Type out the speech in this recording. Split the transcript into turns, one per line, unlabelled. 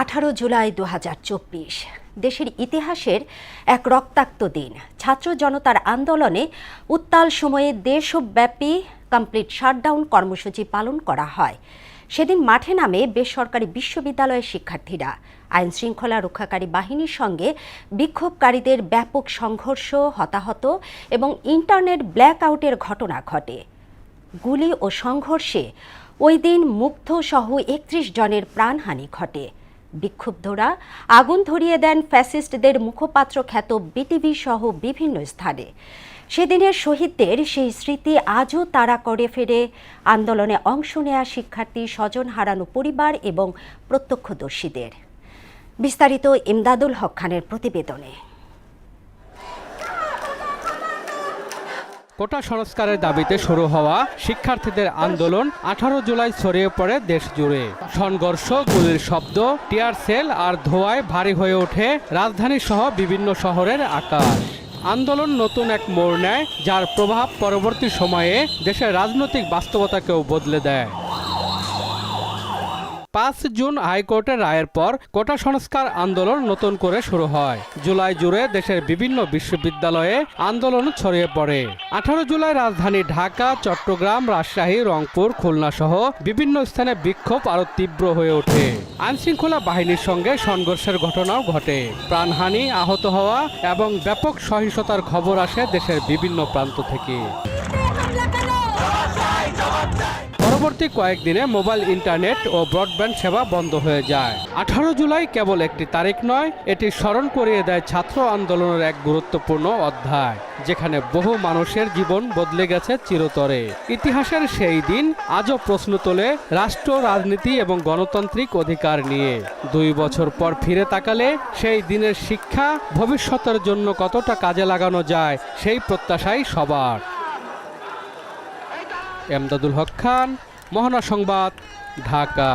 18 জুলাই 2024 দেশের ইতিহাসের এক রক্তাক্ত দিন। ছাত্র জনতার আন্দোলনে উত্তাল সময়ে দেশব্যাপী কমপ্লিট শাটডাউন কর্মসূচি পালন করা হয়। সেদিন মাঠে নামে বেসরকারি বিশ্ববিদ্যালয়ের শিক্ষার্থীরা। আইন শৃঙ্খলা রক্ষাকারী বাহিনীর সঙ্গে বিক্ষোভকারীদের ব্যাপক সংঘর্ষ, হতাহত এবং ইন্টারনেট ব্ল্যাকআউটের ঘটনা ঘটে। গুলি ও সংঘর্ষে ওই দিন মুগ্ধ সহ 31 জনের প্রাণহানি ঘটে। বিক্ষুব্ধরা আগুন ধরিয়ে দেন ফ্যাসিস্টদের মুখপাত্র খ্যাত বিটিভি সহ বিভিন্ন স্থানে। সেদিনের শহীদদের সেই স্মৃতি আজও তাড়া করে ফেরে আন্দোলনে অংশ নেয়া শিক্ষার্থী, স্বজন হারানো পরিবার এবং প্রত্যক্ষদর্শীদের। বিস্তারিত ইমদাদুল হক খানের প্রতিবেদনে।
কোটা সংস্কারের দাবিতে শুরু হওয়া শিক্ষার্থীদের আন্দোলন 18 জুলাই ছড়িয়ে পড়ে দেশ জুড়ে। সংঘর্ষ, গুলির শব্দ, টিয়ার সেল আর ধোঁয়ায় ভারী হয়ে ওঠে রাজধানী সহ বিভিন্ন শহরের আকাশ। আন্দোলন নতুন এক মোড় নেয়, যার প্রভাব পরবর্তী সময়ে দেশের রাজনৈতিক বাস্তবতাকেও বদলে দেয়। 5 জুন হাইকোর্টের রায়ের পর কোটা সংস্কার আন্দোলন নতুন করে শুরু হয়। জুলাই জুড়ে দেশের বিভিন্ন বিশ্ববিদ্যালয়ে আন্দোলন ছড়িয়ে পড়ে। 18 জুলাই রাজধানী ঢাকা, চট্টগ্রাম, রাজশাহী, রংপুর, খুলনা সহ বিভিন্ন স্থানে বিক্ষোভ আরও তীব্র হয়ে ওঠে। আইনশৃঙ্খলা বাহিনীর সঙ্গে সংঘর্ষের ঘটনাও ঘটে। প্রাণহানি, আহত হওয়া এবং ব্যাপক সহিংসতার খবর আসে দেশের বিভিন্ন প্রান্ত থেকে। পরবর্তী কয়েকদিনে মোবাইল, ইন্টারনেট ও ব্রডব্যান্ড সেবা বন্ধ হয়ে যায়। 18 জুলাই কেবল একটি তারিখ নয়, এটি স্মরণ করিয়ে দেয় ছাত্র আন্দোলনের এক গুরুত্বপূর্ণ অধ্যায়, যেখানে বহু মানুষের জীবন বদলে গেছে চিরতরে। ইতিহাসের সেই দিন আজও প্রশ্ন তোলে রাষ্ট্র, রাজনীতি এবং গণতান্ত্রিক অধিকার নিয়ে। 2 বছর পর ফিরে তাকালে সেই দিনের শিক্ষা ভবিষ্যতের জন্য কতটা কাজে লাগানো যায়, সেই প্রত্যাশাই সবার। ইমদাদুল হক খান, মোহনা সংবাদ, ঢাকা।